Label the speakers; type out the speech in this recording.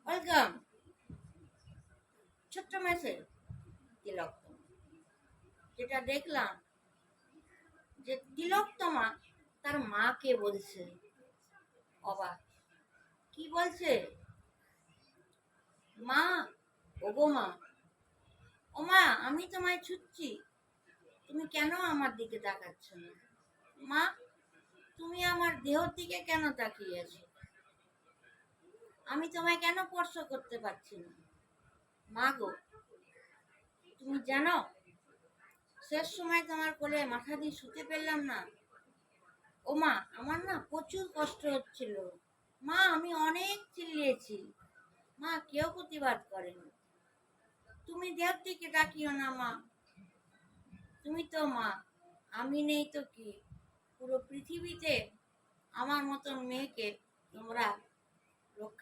Speaker 1: Welcome. ছোট্ট message তিলোত্তমা। যেটা দেখলাম যে তিলোত্তমা তার মাকে বলছে, অবাক, কি বলছে? মা, ওগো মা, ও মা, আমি তোমায় ছুটছি, তুমি কেন আমার দিকে তাকাচ্ছ না? মা, তুমি আমার দেহর দিকে কেন তাকিয়ে আছো? আমি তোমায় কেন স্পর্শ করতে পারছি না? মা গো, তুমি জানো শেষ সময় তোমার কোলে মাথা দিয়ে শুতে পেলাম না। ও মা, আমার না প্রচুর কষ্ট হচ্ছিল। মা, আমি অনেক চিল্লিয়েছি, মা কেউ প্রতিবাদ করেনি। তুমি দেহের দিকে তাকিও না মা, তুমি তো মা, আমি নেই তো কি, পুরো পৃথিবীতে আমার মতন মেয়েকে তোমরা